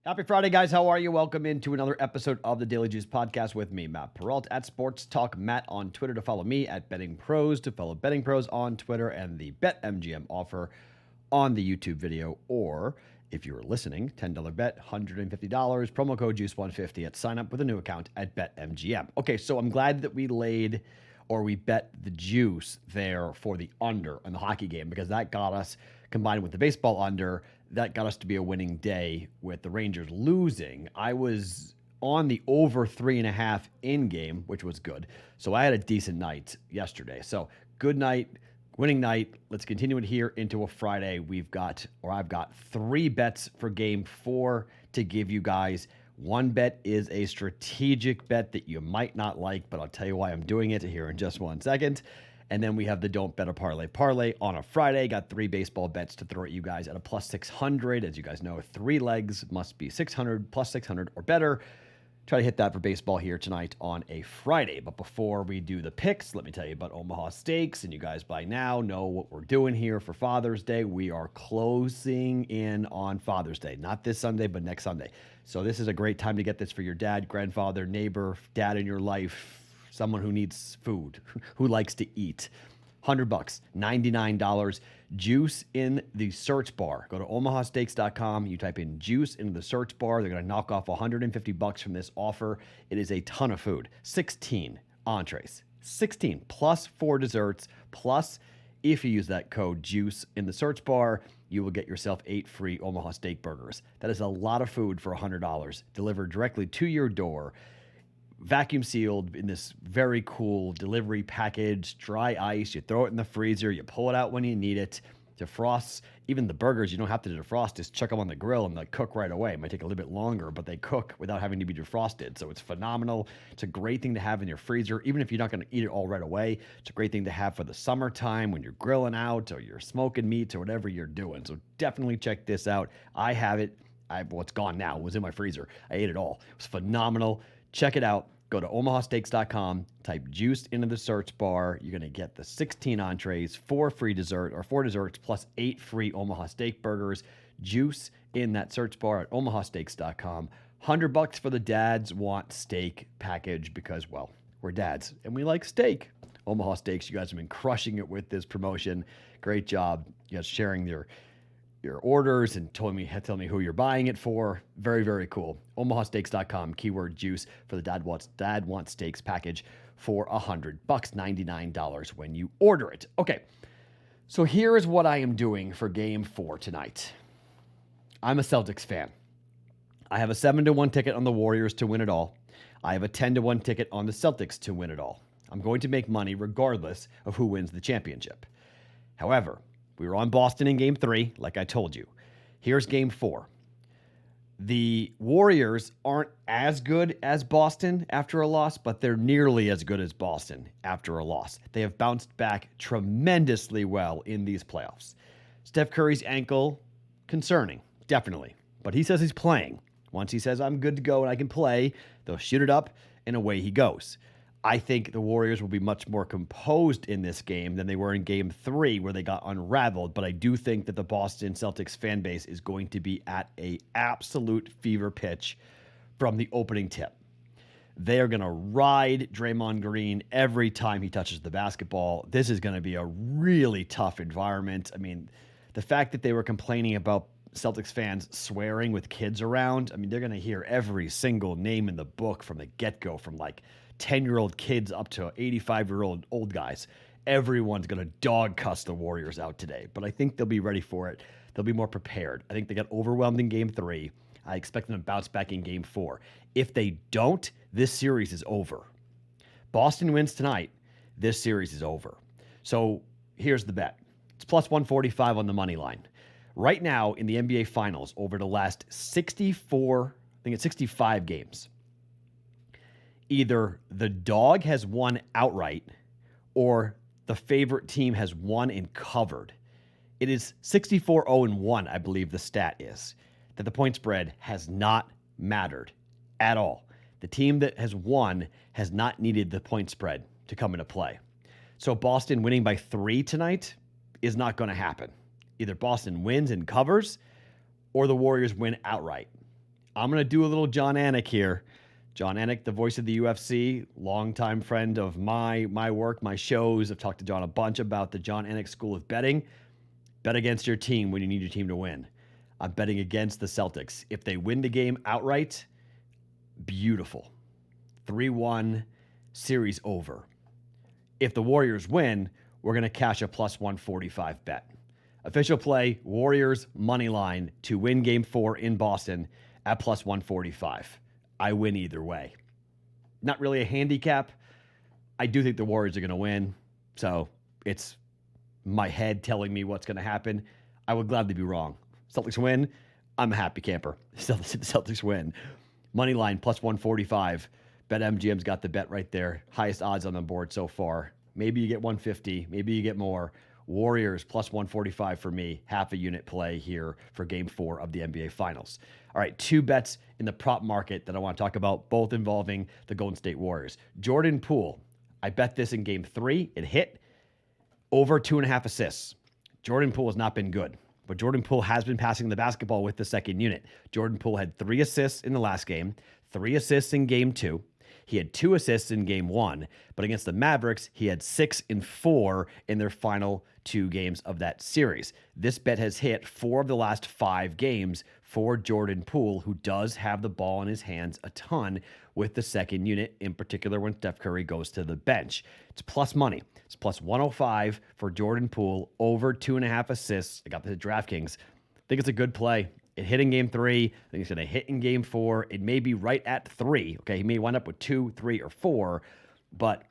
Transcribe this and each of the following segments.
Happy Friday, guys. How are you? Welcome into another episode of the Daily Juice Podcast with me, Matt Perrault, at Sports Talk Matt on Twitter to follow me, at BettingPros to follow BettingPros on Twitter, and the BetMGM offer on the YouTube video. Or if you were listening, $10 bet, $150, promo code JUICE150 at sign up with a new account at BetMGM. Okay, so I'm glad that we bet the juice there for the under in the hockey game, because that got us, combined with the baseball under, that got us to be a winning day with the Rangers losing. I was on the over 3.5 in game, which was good. So I had a decent night yesterday. So good night, winning night. Let's continue it here into a Friday. I've got 3 bets for game 4 to give you guys. One bet is a strategic bet that you might not like, but I'll tell you why I'm doing it here in just 1 second. And then we have the Don't Bet a Parlay on a Friday. Got 3 baseball bets to throw at you guys at a plus 600. As you guys know, 3 legs must be 600, plus 600 or better. Try to hit that for baseball here tonight on a Friday. But before we do the picks, let me tell you about Omaha Steaks. And you guys by now know what we're doing here for Father's Day. We are closing in on Father's Day. Not this Sunday, but next Sunday. So this is a great time to get this for your dad, grandfather, neighbor, dad in your life, someone who needs food, who likes to eat. $100, $99. Juice in the search bar. Go to omahasteaks.com. You type in juice into the search bar. They're going to knock off $150 from this offer. It is a ton of food. 16 entrees. 16 plus 4 desserts. Plus, if you use that code juice in the search bar, you will get yourself 8 free Omaha Steak burgers. That is a lot of food for $100. Delivered directly to your door. Vacuum sealed in this very cool delivery package, dry ice. You throw it in the freezer. You pull it out when you need it. Defrosts. Even the burgers, you don't have to defrost. Just chuck them on the grill and they cook right away. It might take a little bit longer, but they cook without having to be defrosted. So it's phenomenal. It's a great thing to have in your freezer. Even if you're not going to eat it all right away, it's a great thing to have for the summertime when you're grilling out or you're smoking meats or whatever you're doing. So definitely check this out. I have it. Well, it's gone now. It was in my freezer. I ate it all. It was phenomenal. Check it out. Go to omahasteaks.com, type juice into the search bar. You're going to get the 16 entrees, 4 desserts, plus 8 free Omaha Steak burgers. Juice in that search bar at omahasteaks.com. $100 for the dads want steak package because, well, we're dads and we like steak. Omaha Steaks, you guys have been crushing it with this promotion. Great job. You guys sharing your orders and telling me who you're buying it for. Very, very cool. omahasteaks.com, keyword juice for the Dad Wants Steaks package for $100, $99 when you order it. Okay, so here is what I am doing for game 4 tonight. I'm a Celtics fan. I have a 7-1 ticket on the Warriors to win it all. I have a 10-1 ticket on the Celtics to win it all. I'm going to make money regardless of who wins the championship. However, we were on Boston in game 3, like I told you. Here's game 4. The Warriors aren't as good as Boston after a loss, but they're nearly as good as Boston after a loss. They have bounced back tremendously well in these playoffs. Steph Curry's ankle, concerning, definitely. But he says he's playing. Once he says, I'm good to go and I can play, they'll shoot it up and away he goes. I think the Warriors will be much more composed in this game than they were in game 3 where they got unraveled. But I do think that the Boston Celtics fan base is going to be at an absolute fever pitch from the opening tip. They are going to ride Draymond Green every time he touches the basketball. This is going to be a really tough environment. I mean, the fact that they were complaining about Celtics fans swearing with kids around, I mean, they're going to hear every single name in the book from the get-go, from like 10-year-old kids up to 85-year-old old guys. Everyone's going to dog cuss the Warriors out today, but I think they'll be ready for it. They'll be more prepared. I think they got overwhelmed in game 3. I expect them to bounce back in game 4. If they don't, this series is over. Boston wins tonight, this series is over. So here's the bet. It's plus 145 on the money line. Right now in the NBA Finals, over the last 65 games, either the dog has won outright or the favorite team has won and covered. It is 64-0-1, I believe the stat is, that the point spread has not mattered at all. The team that has won has not needed the point spread to come into play. So Boston winning by 3 tonight is not going to happen. Either Boston wins and covers or the Warriors win outright. I'm going to do a little John Anik here. John Anik, the voice of the UFC, longtime friend of my work, my shows. I've talked to John a bunch about the John Anik School of Betting. Bet against your team when you need your team to win. I'm betting against the Celtics. If they win the game outright, beautiful. 3-1, series over. If the Warriors win, we're going to cash a plus 145 bet. Official play, Warriors money line to win game 4 in Boston at plus 145. I win either way. Not really a handicap. I do think the Warriors are going to win. So it's my head telling me what's going to happen. I would gladly be wrong. Celtics win. I'm a happy camper. Celtics win. Money line plus 145. BetMGM's got the bet right there. Highest odds on the board so far. Maybe you get 150. Maybe you get more. Warriors plus 145 for me. Half a unit play here for game 4 of the NBA Finals. All right, 2 bets in the prop market that I want to talk about, both involving the Golden State Warriors. Jordan Poole. I bet this in game 3. It hit over 2.5 assists. Jordan Poole has not been good, but Jordan Poole has been passing the basketball with the second unit. Jordan Poole had 3 assists in the last game, 3 assists in game 2. He had 2 assists in game 1, but against the Mavericks, he had 6 and 4 in their final 2 games of that series. This bet has hit 4 of the last 5 games for Jordan Poole, who does have the ball in his hands a ton with the second unit, in particular when Steph Curry goes to the bench. It's plus money. It's plus 105 for Jordan Poole, over 2.5 assists. I got this at DraftKings. I think it's a good play. It hit in game 3. I think it's going to hit in game 4. It may be right at 3. Okay, he may wind up with 2, 3, or 4, but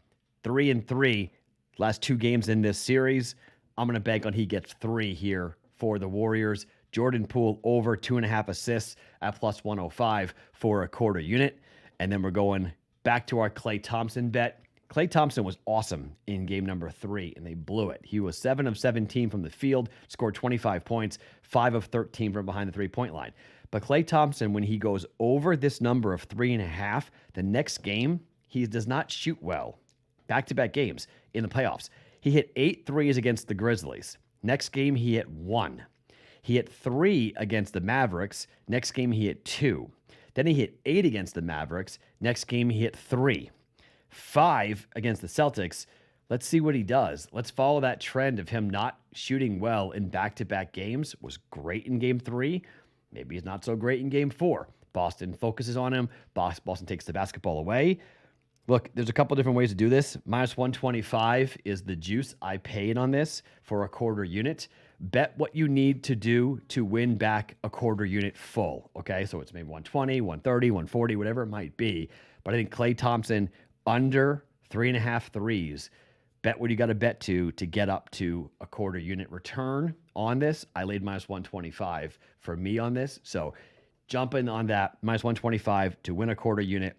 3 and 3, last 2 games in this series, I'm going to bank on he gets 3 here for the Warriors. Jordan Poole over 2.5 assists at plus 105 for a quarter unit. And then we're going back to our Klay Thompson bet. Klay Thompson was awesome in game number 3, and they blew it. He was 7 of 17 from the field, scored 25 points, 5 of 13 from behind the three-point line. But Klay Thompson, when he goes over this number of 3.5, the next game, he does not shoot well. Back-to-back games in the playoffs. He hit 8 threes against the Grizzlies. Next game, he hit 1. He hit 3 against the Mavericks. Next game, he hit 2. Then he hit 8 against the Mavericks. Next game, he hit 3. 5 against the Celtics. Let's see what he does. Let's follow that trend of him not shooting well in back-to-back games. Was great in game 3. Maybe he's not so great in game 4. Boston focuses on him. Boston takes the basketball away. Look, there's a couple different ways to do this. Minus 125 is the juice I paid on this for a quarter unit. Bet what you need to do to win back a quarter unit full. Okay, so it's maybe 120, 130, 140, whatever it might be. But I think Klay Thompson under 3.5 threes. Bet what you got to bet to get up to a quarter unit return on this. I laid minus 125 for me on this. So jumping on that, minus 125 to win a quarter unit.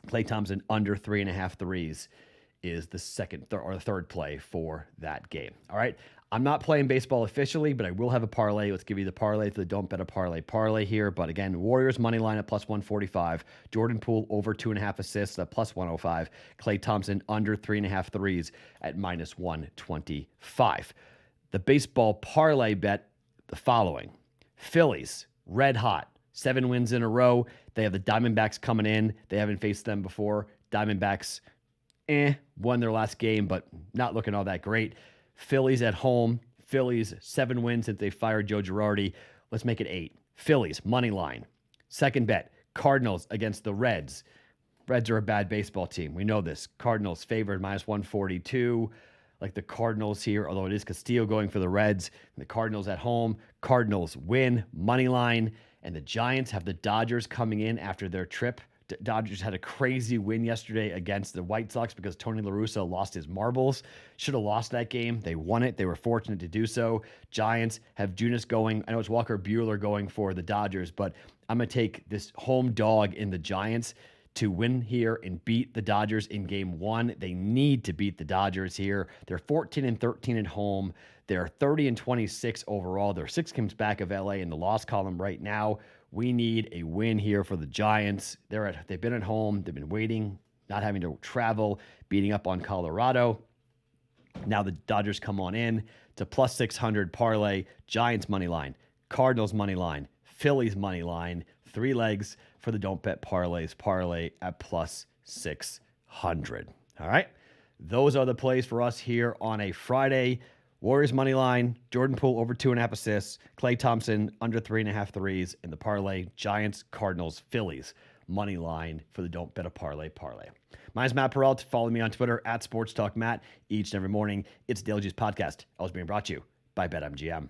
Klay Thompson under 3.5 threes is the third play for that game. All right. I'm not playing baseball officially, but I will have a parlay. Let's give you the parlay for the don't bet a parlay here. But again, Warriors money line at plus 145. Jordan Poole over 2.5 assists at plus 105. Klay Thompson under 3.5 threes at minus 125. The baseball parlay bet, the following. Phillies, red hot, 7 wins in a row. They have the Diamondbacks coming in. They haven't faced them before. Diamondbacks, won their last game, but not looking all that great. Phillies at home. Phillies, 7 wins since they fired Joe Girardi. Let's make it 8. Phillies, money line. Second bet, Cardinals against the Reds. Reds are a bad baseball team. We know this. Cardinals favored minus 142. Like the Cardinals here, although it is Castillo going for the Reds. The Cardinals at home. Cardinals win, money line. And the Giants have the Dodgers coming in after their trip. Dodgers had a crazy win yesterday against the White Sox because Tony La Russa lost his marbles. Should have lost that game. They won it. They were fortunate to do so. Giants have Junis going. I know it's Walker Buehler going for the Dodgers, but I'm going to take this home dog in the Giants to win here and beat the Dodgers in game 1. They need to beat the Dodgers here. They're 14-13 at home. They're 30-26 overall. They're 6 games back of LA in the loss column right now. We need a win here for the Giants. They've been at home. They've been waiting, not having to travel, beating up on Colorado. Now the Dodgers come on in to plus 600 parlay. Giants money line, Cardinals money line, Phillies money line, 3 legs for the Don't Bet Parlays parlay at plus 600. All right. Those are the plays for us here on a Friday. Warriors money line, Jordan Poole over 2.5 assists, Klay Thompson under 3.5 threes in the parlay, Giants, Cardinals, Phillies money line for the Don't Bet a Parlay parlay. My name's Matt Perrault. Follow me on Twitter at SportsTalkMatt each and every morning. It's Daily Juice Podcast, always being brought to you by BetMGM.